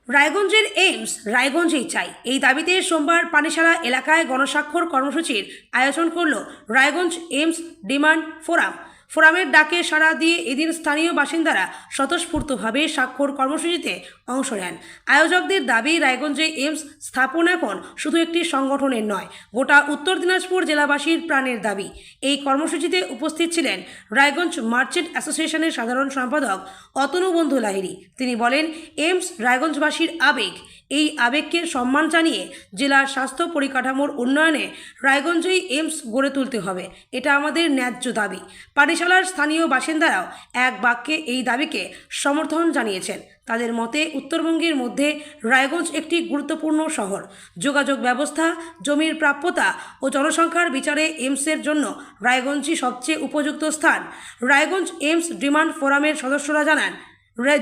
রায়গঞ্জের এইমস রায়গঞ্জেই চাই, এই দাবিতে সোমবার পানিশালা এলাকায় গণস্বাক্ষর কর্মসূচির আয়োজন করল রায়গঞ্জ এইমস ডিমান্ড ফোরাম। ফোরামের ডাকে সাড়া দিয়ে এদিন স্থানীয় বাসিন্দারা স্বতঃস্ফূর্তভাবে স্বাক্ষর কর্মসূচিতে অংশ নেন। আয়োজকদের দাবি, রায়গঞ্জে এইমস স্থাপন এখন শুধু একটি সংগঠনের নয়, গোটা উত্তর দিনাজপুর জেলাবাসীর প্রাণের দাবি। এই কর্মসূচিতে উপস্থিত ছিলেন রায়গঞ্জ মার্চেন্ট অ্যাসোসিয়েশনের সাধারণ সম্পাদক অতনু বন্ধু লাহিড়ী। তিনি বলেন, এইমস রায়গঞ্জবাসীর আবেগ, এই আবেগকে সম্মান জানিয়ে জেলার স্বাস্থ্য পরিকাঠামোর উন্নয়নে রায়গঞ্জেই এইমস গড়ে তুলতে হবে, এটা আমাদের ন্যায্য দাবি। পানিশালার স্থানীয় বাসিন্দারাও এক বাক্যে এই দাবিকে সমর্থন জানিয়েছেন। তাদের মতে, উত্তরবঙ্গের মধ্যে রায়গঞ্জ একটি গুরুত্বপূর্ণ শহর। যোগাযোগ ব্যবস্থা, জমির প্রাপ্যতা ও জনসংখ্যার বিচারে এইমসের জন্য রায়গঞ্জই সবচেয়ে উপযুক্ত স্থান। রায়গঞ্জ এইমস ডিমান্ড ফোরামের সদস্যরা জানান,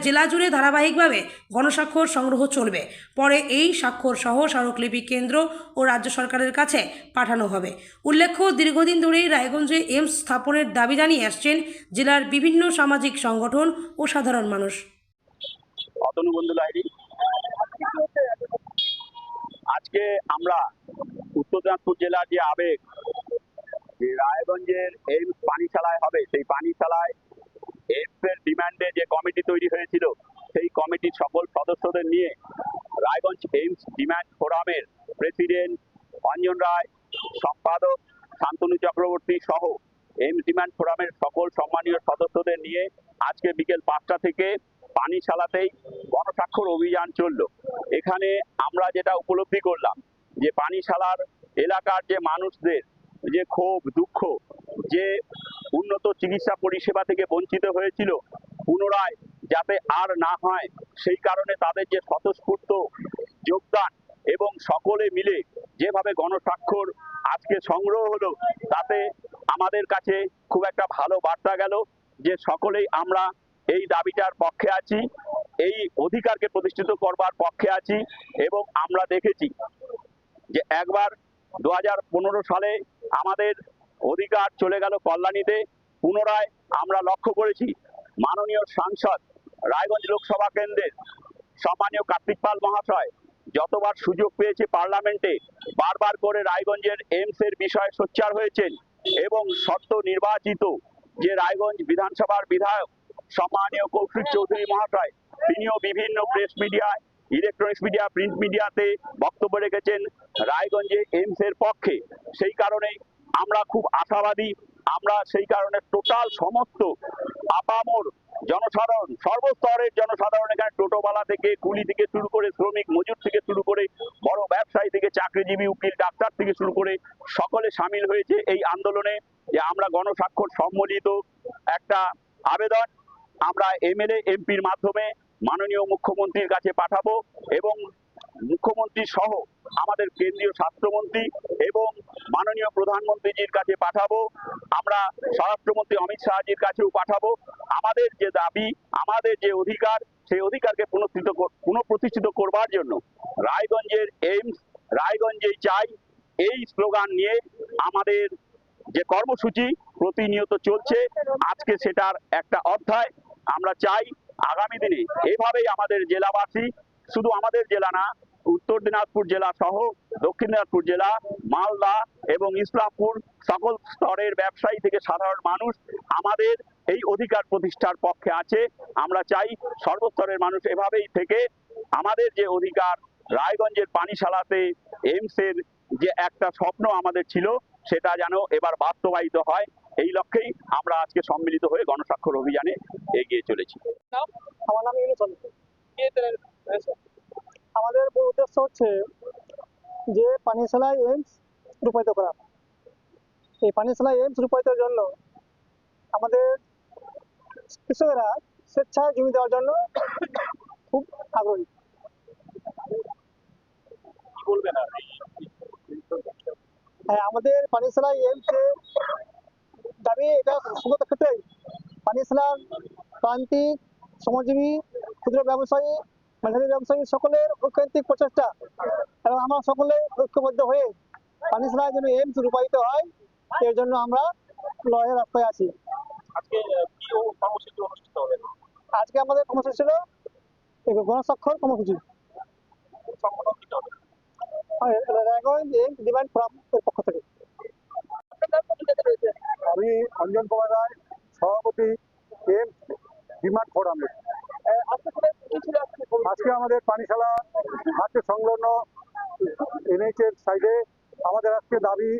জেলা জুড়ে ধারাবাহিকভাবে গণস্বাক্ষর সংগ্রহ চলবে। পরে এই স্বাক্ষর সহ স্মারকলিপি কেন্দ্র ও রাজ্য সরকারের কাছে পাঠানো হবে। উল্লেখ্য, দীর্ঘদিন ধরেই রায়গঞ্জে এইমস স্থাপনের দাবি জানিয়ে আসছেন জেলার বিভিন্ন সামাজিক সংগঠন ও সাধারণ মানুষ। অতনু বন্ধু লাহিড়ী। আজকে আমরা উত্তর দিনাজপুর জেলার যে আবেগ, যে রায়গঞ্জের এইমস পানিশালায় হবে, সেই পানিশালায় এইমসের ডিমান্ডে যে কমিটি তৈরি হয়েছিল, সেই কমিটির সকল সদস্যদের নিয়ে রায়গঞ্জ এইমস ডিমান্ড ফোরামের প্রেসিডেন্ট অঞ্জন রায়, সম্পাদক শান্তনু চক্রবর্তী সহ এইমস ডিমান্ড ফোরামের সকল সম্মানীয় সদস্যদের নিয়ে আজকে বিকেল 5টা থেকে পানিশালাতেই গণস্বাক্ষর অভিযান চলল। এখানে আমরা যেটা উপলব্ধি করলাম, যে পানিশালার এলাকার যে মানুষদের যে ক্ষোভ, দুঃখ, যে উন্নত চিকিৎসা পরিষেবা থেকে বঞ্চিত হয়েছিল, পুনরায় যাতে আর না হয় সেই কারণে তাদের যে স্বতঃস্ফূর্ত যোগদান এবং সকলে মিলে যেভাবে গণস্বাক্ষর আজকে সংগ্রহ হলো, তাতে আমাদের কাছে খুব একটা ভালো বার্তা গেল যে সকলেই আমরা এই দাবিটার পক্ষে আছি, এই অধিকারকে প্রতিষ্ঠিত করবার পক্ষে আছি। এবং আমরা দেখেছি যে একবার 2015 সালে আমাদের অধিকার চলে গেল কল্যাণীতে, পুনরায় আমরা লক্ষ্য করেছি মাননীয় সাংসদ রায়গঞ্জ লোকসভা কেন্দ্রের সম্মানীয় কার্তিক পাল মহাশয় যতবার সুযোগ পেয়েছে পার্লামেন্টে, বারবার করে রায়গঞ্জের এইমসের বিষয়ে সোচ্চার হয়েছেন। এবং সদ্য নির্বাচিত যে রায়গঞ্জ বিধানসভার বিধায়ক সম্মানীয় কৌশিক চৌধুরী মহাশয়, তিনিও বিভিন্ন প্রেস মিডিয়ায়, ইলেকট্রনিক্স মিডিয়া, প্রিন্ট মিডিয়াতে বক্তব্য রেখেছেন রায়গঞ্জে এইমসের পক্ষে। সেই কারণে আমরা খুব আশাবাদী। আমরা সেই কারণে টোটাল সমস্ত আপামর জনসাধারণ, সর্বস্তরের জনসাধারণ, এখানে টোটোওয়ালা থেকে, কুলি থেকে শুরু করে, শ্রমিক মজুর থেকে শুরু করে, বড় ব্যবসায়ী থেকে চাকরিজীবী, উকিল, ডাক্তার থেকে শুরু করে সকলে সামিল হয়েছে এই আন্দোলনে। যে আমরা গণস্বাক্ষর সম্মিলিত একটা আবেদন আমরা এমএলএ এমপির মাধ্যমে মাননীয় মুখ্যমন্ত্রীর কাছে পাঠাবো এবং মুখ্যমন্ত্রী সহ আমাদের কেন্দ্রীয় স্বাস্থ্যমন্ত্রী এবং মাননীয় প্রধানমন্ত্রীজির কাছে পাঠাবো। আমরা স্বরাষ্ট্রমন্ত্রী অমিত শাহজির কাছেও পাঠাবো। আমাদের যে দাবি, আমাদের যে অধিকার, সেই অধিকারকে পুনঃপ্রতিষ্ঠিত করবার জন্য রায়গঞ্জের এইমস রায়গঞ্জেই চাই, এই স্লোগান নিয়ে আমাদের যে কর্মসূচি প্রতিনিয়ত চলছে। আজকে সেটার একটা অধ্যায়। আমরা চাই আগামী দিনে এভাবেই আমাদের জেলাবাসী, শুধু আমাদের জেলা না, উত্তর দিনাজপুর জেলা সহ দক্ষিণ দিনাজপুর জেলা, মালদা এবং ইসলামপুর, সকল স্তরের ব্যবসায়ী থেকে সাধারণ মানুষ আমাদের এই অধিকার প্রতিষ্ঠার পক্ষে আছে। আমরা চাই সর্বস্তরের মানুষ এভাবেই থেকে আমাদের যে অধিকার, রায়গঞ্জের পানিশালাতে এইমসের যে একটা স্বপ্ন আমাদের ছিল, সেটা যেন এবার বাস্তবায়িত হয়, এই লক্ষ্যেই আমরা আজকে সম্মিলিত হয়ে গণস্বাক্ষর অভিযানে এগিয়ে চলেছি। আমার নাম ইউনুস আলী। আমাদের মূল উদ্দেশ্য হচ্ছে যে পানিশালায় এইমস রূপায়িত করা। এই পানিশালায় এইমস রূপায়িতের জন্য আমাদের কৃষকেরা স্বেচ্ছায় জমি দেওয়ার জন্য খুব আগ্রহী। হ্যাঁ, আমাদের পানিশালায় এইমস দাবি এটা সমস্ত ক্ষেত্রেই পানিশালার প্রান্তিক শ্রমজীবী, ক্ষুদ্র ব্যবসায়ী, মাঝারি ব্যবসায়ী সকলের ঐকান্তিক প্রচেষ্টা এবং আমরা সকলে ঐক্যবদ্ধ হয়ে পানিশালায় যেন এইমস রূপায়িত হয়, এর জন্য আমরা লড়াইয়ের রাস্তায় আছি। আজকে কি কর্মসূচি অনুষ্ঠিত হবে? আজকে আমাদের কর্মসূচি ছিল গণস্বাক্ষর কর্মসূচি। রায়গঞ্জ এইমস ডিমান্ড ফোরামের পক্ষ থেকে। আমি অঞ্জন কুমার রায়, সভাপতি এইমস ডিমান্ড ফোরামের। আজকে আমাদের পানিশালা ঘাটে সংলগ্ন NH এর সাইডে আমাদের আজকে দাবি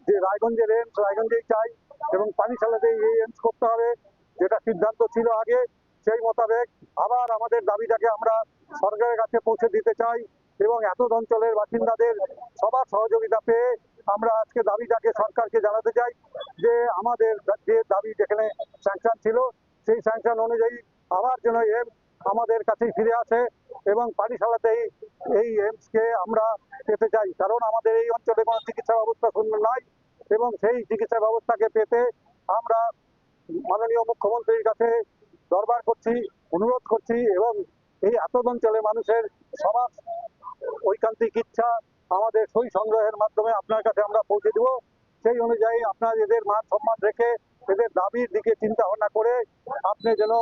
যে রায়গঞ্জের এইমস রায়গঞ্জেই চাই এবং পানিশালাতেই এই এইমস করতে হবে, যেটা সিদ্ধান্ত ছিল আগে। সেই মোতাবেক আবার আমাদের দাবিটাকে আমরা সরকারের কাছে পৌঁছে দিতে চাই এবং এত অঞ্চলের বাসিন্দাদের সবার সহযোগিতা পেয়ে আমরা আজকে দাবিটাকে সরকারকে জানাতে চাই যে আমাদের যে দাবি যেখানে স্যাংশন ছিল সেই স্যাংশন অনুযায়ী আবার যেন এইমস আমাদের কাছেই ফিরে আসে এবং পানিশালাতেই এই এইমসকে আমরা পেতে চাই, কারণ আমাদের এই অঞ্চলে কোনো চিকিৎসা ব্যবস্থা সুন্দর নয় এবং সেই চিকিৎসা ব্যবস্থাকে পেতে আমরা মাননীয় মুখ্যমন্ত্রীর কাছে দরবার করছি, অনুরোধ করছি এবং এই এত অঞ্চলে মানুষের সবার ঐকান্তিক ইচ্ছা আমাদের সই সংগ্রহের মাধ্যমে আপনার কাছে আমরা পৌঁছে দেব। সেই অনুযায়ী আপনার এদের মান সম্মান রেখে এদের দাবির দিকে চিন্তা ভাবনা করে আপনি যেন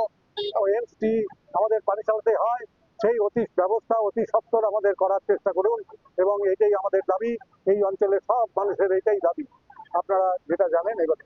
এইমসটি আমাদের পানিশালাতে হয় সেই ব্যবস্থা অতি সত্বর আমাদের করার চেষ্টা করুন এবং এটাই আমাদের দাবি। এই অঞ্চলের সব মানুষের এটাই দাবি, আপনারা যেটা জানেন এগুলো।